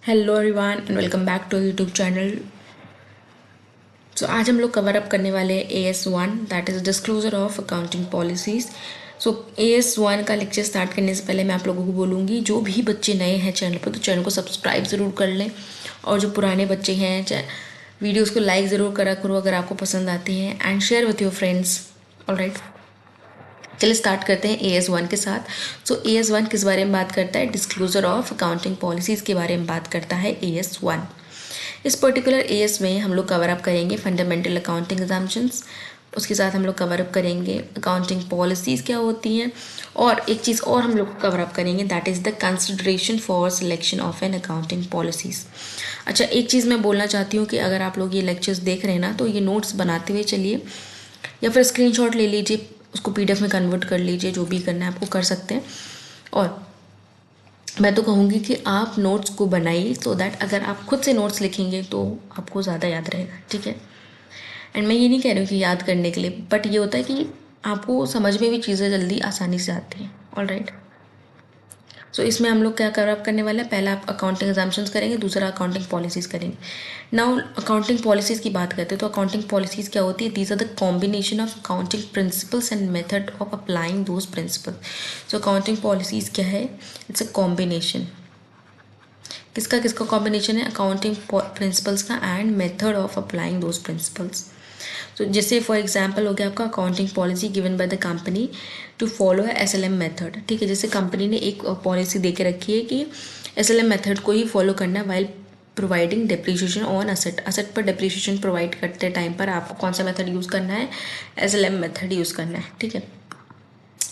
Hello everyone and welcome back to YouTube channel. So आज हम लोग कवर अप करने वाले हैं AS1 that is disclosure of accounting policies. So AS1 का लेक्चर स्टार्ट करने से पहले मैं आप लोगों को बोलूँगी, जो भी बच्चे नए हैं चैनल पर तो चैनल को सब्सक्राइब ज़रूर कर लें, और जो पुराने बच्चे हैं वीडियोज़ को लाइक ज़रूर करा करो अगर आपको पसंद आती हैं, and share with your friends. Alright, चलिए स्टार्ट करते हैं AS1 के साथ। सो AS1 किस बारे में बात करता है? डिस्क्लोजर ऑफ अकाउंटिंग पॉलिसीज़ के बारे में बात करता है AS1। इस पर्टिकुलर AS में हम लोग कवर अप करेंगे फंडामेंटल अकाउंटिंग अजम्पशंस, उसके साथ हम लोग कवर अप करेंगे अकाउंटिंग पॉलिसीज़ क्या होती हैं, और एक चीज़ और हम लोग कवर अप करेंगे that is the consideration for selection of an accounting policies. अच्छा, एक चीज़ मैं बोलना चाहती हूँ कि अगर आप लोग ये लेक्चर्स देख रहे हैं ना, तो ये नोट्स बनाते हुए चलिए, या फिर स्क्रीनशॉट ले लीजिए, उसको PDF में कन्वर्ट कर लीजिए, जो भी करना है आपको कर सकते हैं। और मैं तो कहूँगी कि आप नोट्स को बनाइए सो दैट अगर आप खुद से नोट्स लिखेंगे तो आपको ज़्यादा याद रहेगा, ठीक है। एंड मैं ये नहीं कह रही हूँ कि याद करने के लिए, बट ये होता है कि आपको समझ में भी चीज़ें जल्दी आसानी से आती हैं। ऑलराइट, सो इसमें हम लोग क्या कवर अप करने वाले हैं? पहला आप अकाउंटिंग अजम्पशंस करेंगे, दूसरा अकाउंटिंग पॉलिसीज़ करेंगे। नाउ अकाउंटिंग पॉलिसीज़ की बात करते हैं तो अकाउंटिंग पॉलिसीज़ क्या होती है? These are the combination of accounting principles and method of applying those principles. So accounting policies क्या है? It's a combination. किसका किसका कॉम्बिनेशन है? अकाउंटिंग प्रिंसिपल्स का and method of applying those principles. तो जैसे फॉर एग्जांपल हो गया आपका accounting policy given by the company to follow SLM method. ठीक है, जैसे कंपनी ने एक पॉलिसी दे के रखी है कि SLM मेथड को ही फॉलो करना है while providing depreciation on asset पर डेप्रीशिएशन प्रोवाइड करते टाइम पर आपको कौन सा मेथड यूज़ करना है? SLM मेथड यूज़ करना है। ठीक है,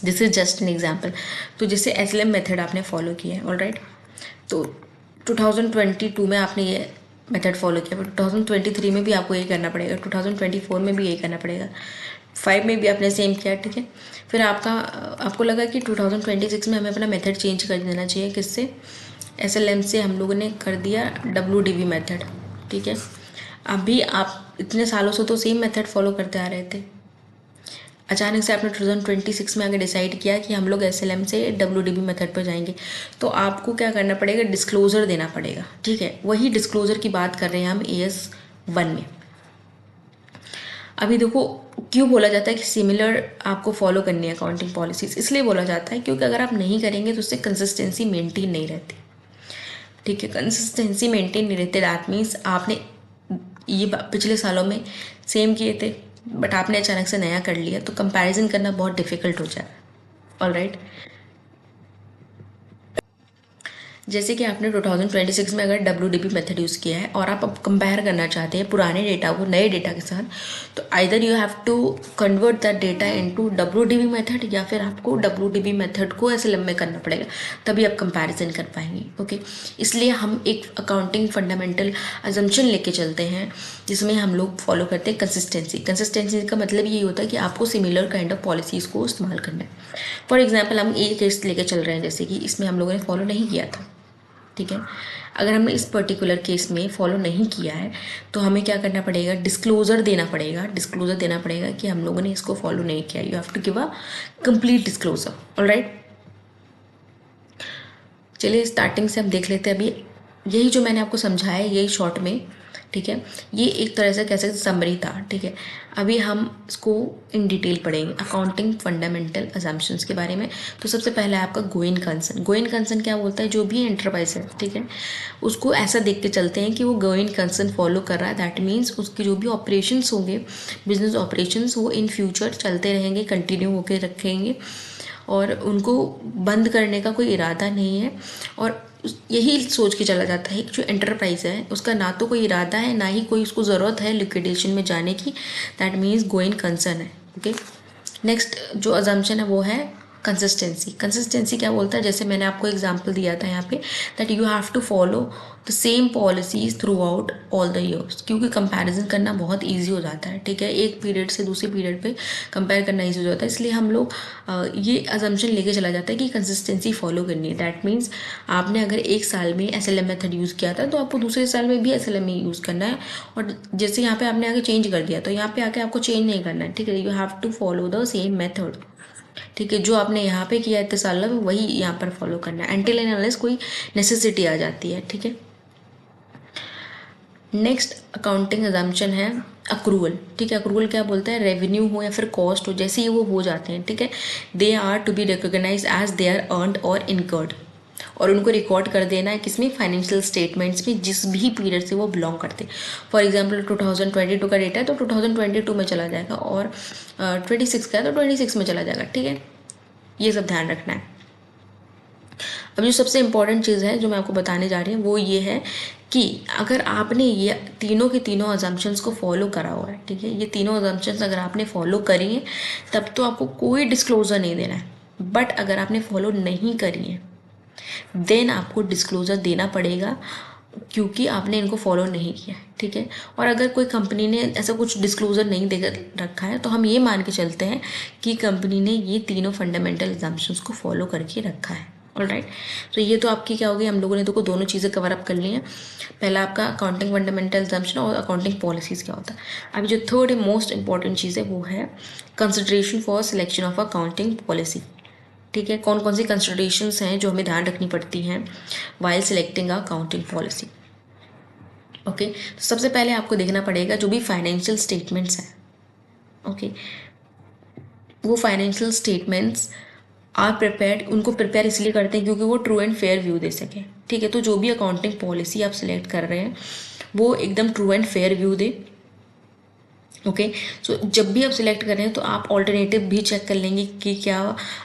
this is just an example. तो जैसे SLM मेथड आपने फॉलो किया है, ऑलराइट, तो 2022 में आपने ये मेथड फॉलो किया, फिर 2023 में भी आपको यही करना पड़ेगा, 2024 में भी यही करना पड़ेगा, 5 में भी आपने सेम किया। ठीक है, फिर आपको लगा कि 2026 में हमें अपना मेथड चेंज कर देना चाहिए, किससे? SLM से हम लोगों ने कर दिया WDV मेथड। ठीक है, अभी आप इतने सालों से तो सेम मेथड फॉलो करते आ रहे थे, अचानक से आपने 2026 में आगे डिसाइड किया कि हम लोग SLM से WDV मेथड पर जाएंगे, तो आपको क्या करना पड़ेगा? डिस्क्लोजर देना पड़ेगा। ठीक है, वही डिस्क्लोजर की बात कर रहे हैं हम AS1 में। अभी देखो, क्यों बोला जाता है कि सिमिलर आपको फॉलो करनी है अकाउंटिंग पॉलिसीज? इसलिए बोला जाता है क्योंकि अगर आप नहीं करेंगे तो उससे कंसिस्टेंसी मेंटेन नहीं रहती। ठीक है, कंसिस्टेंसी मेंटेन नहीं रहती, दैट मीन्स आपने ये पिछले सालों में सेम किए थे बट आपने अचानक से नया कर लिया, तो कंपैरिजन करना बहुत डिफिकल्ट हो जाए। ऑलराइट, जैसे कि आपने 2026 में अगर WDP मेथड यूज़ किया है और आप अब कंपेयर करना चाहते हैं पुराने डेटा को नए डेटा के साथ, तो either you have to convert that data into WDP method, या फिर आपको WDP मेथड को SLM में करना पड़ेगा, तभी आप कंपैरिजन कर पाएंगे। ओके, इसलिए हम एक अकाउंटिंग फंडामेंटल अजम्पशन लेके चलते हैं जिसमें हम लोग फॉलो करते हैं कंसिस्टेंसी। कंसिस्टेंसी का मतलब यही होता है कि आपको सिमिलर काइंड ऑफ पॉलिसीज़ को इस्तेमाल करना है। फॉर एग्जाम्पल, हम एक केस लेके चल रहे हैं, जैसे कि इसमें हम लोगों ने फॉलो नहीं किया था। ठीक है, अगर हमने इस पर्टिकुलर केस में फॉलो नहीं किया है तो हमें क्या करना पड़ेगा? डिस्क्लोजर देना पड़ेगा। डिस्क्लोजर देना पड़ेगा कि हम लोगों ने इसको फॉलो नहीं किया। You have to give a complete disclosure. Alright, चलिए स्टार्टिंग से हम देख लेते हैं। अभी यही जो मैंने आपको समझाया है यही शॉर्ट में, ठीक है, ये एक तरह से कैसे समरी था। ठीक है, अभी हम इसको इन डिटेल पढ़ेंगे अकाउंटिंग फंडामेंटल अजम्पशंस के बारे में। तो सबसे पहला है आपका गोइंग कंसर्न। गोइंग कंसर्न क्या बोलता है? जो भी एंटरप्राइज है, ठीक है, उसको ऐसा देख के चलते हैं कि वो गोइंग कंसर्न फॉलो कर रहा है। दैट मीन्स उसके जो भी ऑपरेशंस होंगे, बिजनेस ऑपरेशंस, वो इन फ्यूचर चलते रहेंगे, कंटिन्यू होकर रखेंगे, और उनको बंद करने का कोई इरादा नहीं है। और यही सोच के चला जाता है कि जो एंटरप्राइज है उसका ना तो कोई इरादा है, ना ही कोई उसको ज़रूरत है लिक्विडेशन में जाने की। दैट मीन्स गोइंग कंसर्न है। ओके, नेक्स्ट जो अजम्पशन है वो है कंसिस्टेंसी। कंसिस्टेंसी क्या बोलता है? जैसे मैंने आपको एग्जांपल दिया था यहाँ पे, that you have to follow the same policies throughout all the years, क्योंकि कंपैरिजन करना बहुत इजी हो जाता है। ठीक है, एक पीरियड से दूसरे पीरियड पे कंपेयर करना इजी हो जाता है, इसलिए हम लोग ये अजम्पशन लेके चला जाता है कि कंसिस्टेंसी फॉलो करनी है। दैट मीन्स आपने अगर एक साल में SLM मेथड यूज़ किया था तो आपको दूसरे साल में भी SLM ही यूज़ करना है। और जैसे यहाँ पे आपने आगे चेंज कर दिया तो यहाँ पे आके आपको चेंज नहीं करना है। ठीक है, you have to follow the same method. ठीक है, जो आपने यहाँ पे किया इतने साल में वही यहाँ पर फॉलो करना है, एंटिल एंड अनलेस कोई नेसेसिटी आ जाती है। ठीक है, नेक्स्ट अकाउंटिंग अजम्पशन है अक्रूवल। ठीक है, अक्रूवल क्या बोलता है, रेवेन्यू हो या फिर कॉस्ट हो, जैसे ही वो हो जाते हैं, ठीक है, they are to be recognise as they are earned और इनकर्ड, और उनको रिकॉर्ड कर देना है किसमें, फाइनेंशियल स्टेटमेंट्स में, जिस भी पीरियड से वो बिलोंग करते हैं। फॉर एग्जांपल 2022 का डेटा है तो 2022 में चला जाएगा, और 26 का है तो 26 में चला जाएगा। ठीक है, ये सब ध्यान रखना है। अब जो सबसे इम्पॉर्टेंट चीज़ है जो मैं आपको बताने जा रही हूँ वो ये है कि अगर आपने ये तीनों के तीनों अजम्पशंस को फॉलो करा हुआ है, ठीक है, ये तीनों अजम्पशंस अगर आपने फॉलो करी हैं तब तो आपको कोई डिस्क्लोज़र नहीं देना है। बट अगर आपने फॉलो नहीं करी है देन आपको डिस्क्लोज़र देना पड़ेगा, क्योंकि आपने इनको फॉलो नहीं किया है। ठीक है, और अगर कोई कंपनी ने ऐसा कुछ डिस्क्लोज़र नहीं दे रखा है तो हम ये मान के चलते हैं कि कंपनी ने ये तीनों फंडामेंटल अजम्पशंस को फॉलो करके रखा है। ऑलराइट, तो ये तो आपकी क्या होगी, हम लोगों ने तो दोनों चीज़ें कवर अप कर ली हैं। पहला आपका अकाउंटिंग फंडामेंटल अजम्पशन और अकाउंटिंग पॉलिसीज़ क्या होता है। अभी जो थर्ड मोस्ट इंपॉर्टेंट चीज़ है वो है consideration for selection of accounting policy. ठीक है, कौन कौन सी कंसिडरेशंस हैं जो हमें ध्यान रखनी पड़ती हैं while selecting accounting policy. Okay, तो सबसे पहले आपको देखना पड़ेगा जो भी फाइनेंशियल स्टेटमेंट्स हैं, ओके, वो फाइनेंशियल स्टेटमेंट्स आप प्रिपेयर, उनको प्रिपेयर इसलिए करते हैं क्योंकि वो ट्रू एंड फेयर व्यू दे सकें। ठीक है, तो जो भी अकाउंटिंग पॉलिसी आप सिलेक्ट कर रहे हैं वो एकदम true and fair view they. Okay, so जब भी आप सिलेक्ट कर रहे हैं तो आप ऑल्टरनेटिव भी चेक कर लेंगे कि क्या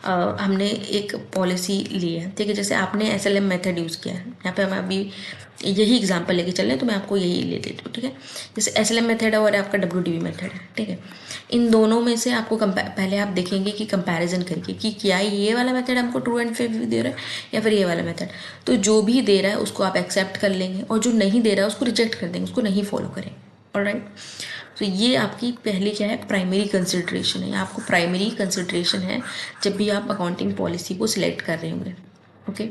हमने एक पॉलिसी ली है। ठीक है, जैसे आपने SLM मेथड यूज़ किया है, यहाँ पे हम अभी यही एग्जांपल लेके चल रहे हैं तो मैं आपको यही ले लेती हूँ। ठीक है, जैसे SLM मेथड है और आपका WDV मेथड है। ठीक है, इन दोनों में से आपको पहले आप देखेंगे कि कंपैरिजन करके कि क्या ये वाला मेथड हमको ट्रू एंड फेयर व्यू दे रहा है या फिर ये वाला मेथड। तो जो भी दे रहा है उसको आप एक्सेप्ट कर लेंगे और जो नहीं दे रहा है उसको रिजेक्ट कर देंगे, उसको नहीं फॉलो करेंगे। ऑलराइट, तो ये आपकी पहली क्या है, प्राइमरी कंसिडरेशन है, आपको प्राइमरी कंसिडरेशन है जब भी आप अकाउंटिंग पॉलिसी को सिलेक्ट कर रहे होंगे। Okay,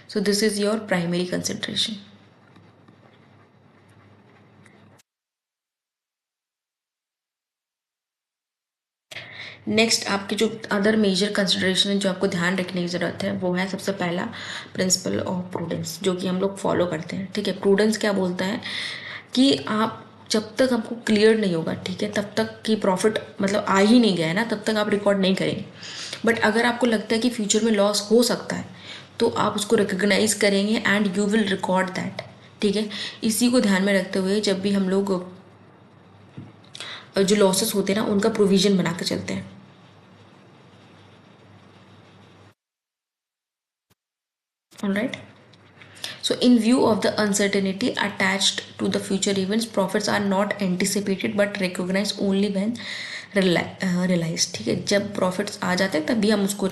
so this is your primary consideration. Next आपके जो अदर मेजर कंसिडरेशन है जो आपको ध्यान रखने की ज़रूरत है वो है सबसे पहला प्रिंसिपल ऑफ प्रूडेंस, जो कि हम लोग फॉलो करते हैं। ठीक है, प्रूडेंस क्या बोलता है कि आप जब तक आपको क्लियर नहीं होगा, ठीक है, तब तक कि प्रॉफिट मतलब आ ही नहीं गया है ना, तब तक आप रिकॉर्ड नहीं करेंगे। बट अगर आपको लगता है कि फ्यूचर में लॉस हो सकता है तो आप उसको रिकग्नाइज करेंगे and you will record that. ठीक है, इसी को ध्यान में रखते हुए जब भी हम लोग जो लॉसेस होते हैं ना उनका प्रोविजन बना के चलते हैं। Alright, so in view of the uncertainty attached to the future events, profits are not anticipated but recognized only when realized। ठीक है, जब प्रॉफिट्स आ जाते हैं तभी हम उसको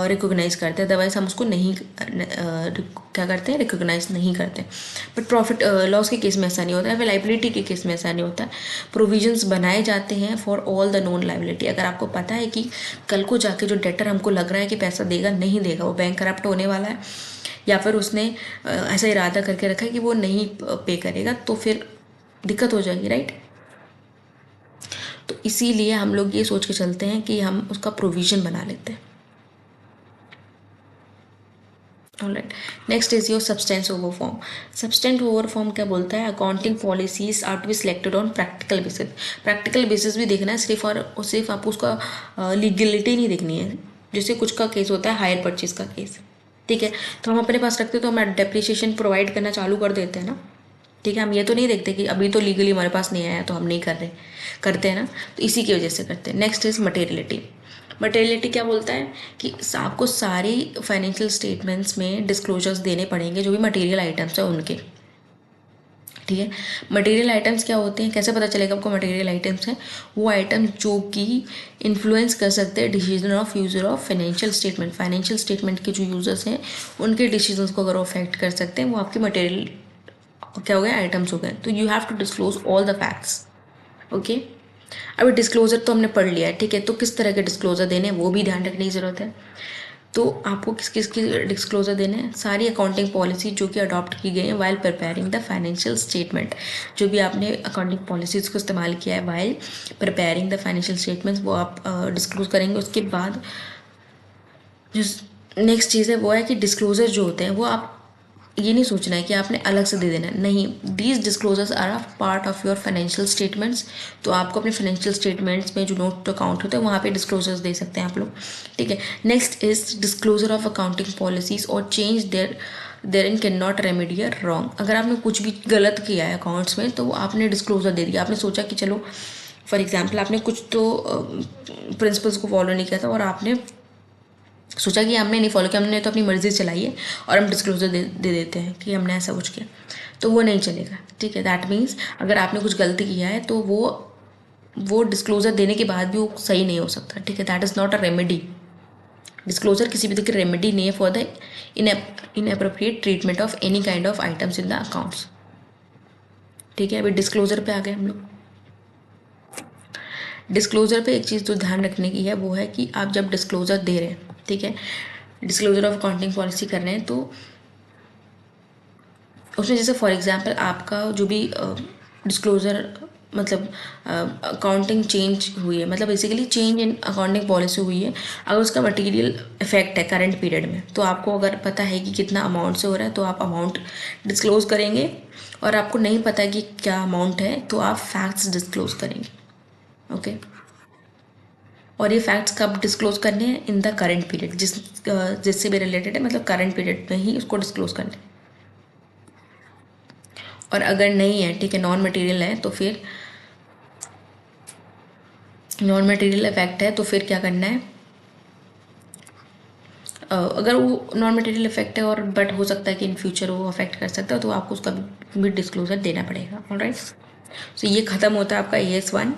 रिकोगनाइज करते हैं, अदरवाइज हम उसको नहीं क्या करते हैं, रिकोगनाइज नहीं करते। बट प्रॉफिट लॉस के केस में ऐसा नहीं होता है, फिर लाइबिलिटी के केस में ऐसा नहीं होता है। प्रोविजंस बनाए जाते हैं for all the non liability. अगर आपको पता है कि कल को जाके जो डेटर हमको लग रहा है कि पैसा देगा नहीं देगा, वो बैंक करप्ट होने वाला है या फिर उसने ऐसा इरादा करके रखा है कि वो नहीं पे करेगा, तो फिर दिक्कत हो जाएगी, राइट। तो इसीलिए हम लोग ये सोच के चलते हैं कि हम उसका प्रोविज़न बना लेते हैं। Alright, next is your substance over form. Substance over form क्या बोलता है, accounting policies are to be selected on practical basis. Practical basis भी देखना है सिर्फ, और सिर्फ आपको उसका लीगलिटी नहीं देखनी है। जैसे कुछ का केस होता है हायर परचेज का केस, ठीक है, तो हम अपने पास रखते तो हम डेप्रिसिएशन प्रोवाइड करना चालू कर देते हैं ना। ठीक है, हम ये तो नहीं देखते कि अभी तो लीगली हमारे पास नहीं आया तो हम नहीं कर रहे, करते हैं ना, तो इसी की वजह से करते हैं। Next is materiality. मटेरियलिटी क्या बोलता है कि आपको सारी फाइनेंशियल स्टेटमेंट्स में डिस्क्लोजर्स देने पड़ेंगे जो भी मटेरियल आइटम्स हैं उनके। ठीक है, मटेरियल आइटम्स क्या होते हैं, कैसे पता चलेगा आपको मटेरियल आइटम्स हैं, वो आइटम जो कि इन्फ्लुएंस कर सकते हैं decision of user of financial statement. Financial statement के जो यूज़र्स हैं उनके डिसीजंस को अगर अफेक्ट कर सकते हैं वो आपके मटेरियल क्या हो गए, आइटम्स हो गए। तो you have to disclose all the facts. Okay, अभी डिस्क्लोजर तो हमने पढ़ लिया है, ठीक है, तो किस तरह के डिस्क्लोजर देने हैं वो भी ध्यान रखने की ज़रूरत है। तो आपको किस किस की डिस्क्लोजर देने हैं, सारी अकाउंटिंग पॉलिसी जो कि अडॉप्ट की गई है while preparing the financial statement. जो भी आपने अकाउंटिंग पॉलिसीज को इस्तेमाल किया है while preparing the financial statements वो आप डिस्क्लोज करेंगे। उसके बाद जो नेक्स्ट चीज़ है वो है कि डिस्क्लोजर जो होते हैं वो आप ये नहीं सोचना है कि आपने अलग से दे देना है, नहीं। These disclosures are a part of your financial statements. तो आपको अपने फाइनेंशियल स्टेटमेंट्स में जो नोट टू अकाउंट होते हैं वहाँ पे डिस्क्लोजर्स दे सकते हैं आप लोग, ठीक है। Next is disclosure of accounting policies और change therein cannot remedy wrong. अगर आपने कुछ भी गलत किया है अकाउंट्स में तो आपने डिस्क्लोजर दे दिया। आपने सोचा कि चलो फॉर एग्जाम्पल आपने कुछ तो प्रिंसिपल्स को फॉलो नहीं किया था और आपने सोचा कि हमने नहीं फॉलो किया, हमने तो अपनी मर्जी चलाई है और हम डिस्क्लोजर दे देते हैं कि हमने ऐसा कुछ किया, तो वो नहीं चलेगा, ठीक है। दैट मीन्स अगर आपने कुछ गलती किया है तो वो डिस्क्लोजर देने के बाद भी वो सही नहीं हो सकता, ठीक है। That is not a remedy. Disclosure किसी भी तरह की रेमेडी नहीं है for the inappropriate treatment of any kind of items in the accounts, ठीक है। अभी डिस्क्लोजर पे आ गए हम लोग। डिस्क्लोजर पे एक चीज़ जो ध्यान रखने की है वो है कि आप जब डिस्क्लोजर दे रहे हैं, ठीक है, डिस्क्लोजर ऑफ अकाउंटिंग पॉलिसी कर रहे हैं, तो उसमें जैसे फॉर एग्जांपल आपका जो भी डिस्क्लोजर मतलब अकाउंटिंग चेंज हुई है, मतलब basically change in accounting policy हुई है, अगर उसका मटेरियल इफेक्ट है करंट पीरियड में, तो आपको अगर पता है कि कितना अमाउंट से हो रहा है तो आप अमाउंट डिस्क्लोज करेंगे। और आपको नहीं पता कि क्या अमाउंट है तो आप फैक्ट्स डिस्क्लोज करेंगे, ओके। और ये फैक्ट्स कब डिस्क्लोज करने हैं? इन द करंट पीरियड, जिससे भी रिलेटेड है, मतलब करंट पीरियड में ही उसको डिस्क्लोज करना है। और अगर नहीं है, ठीक है, नॉन मटेरियल है, तो फिर नॉन मटेरियल इफेक्ट है तो फिर क्या करना है? अगर वो नॉन मटेरियल इफेक्ट है और बट हो सकता है कि इन फ्यूचर वो अफेक्ट कर सकता है तो आपको उसका भी डिस्क्लोजर देना पड़ेगा। ऑलराइट, सो ये ख़त्म होता है आपका AS1।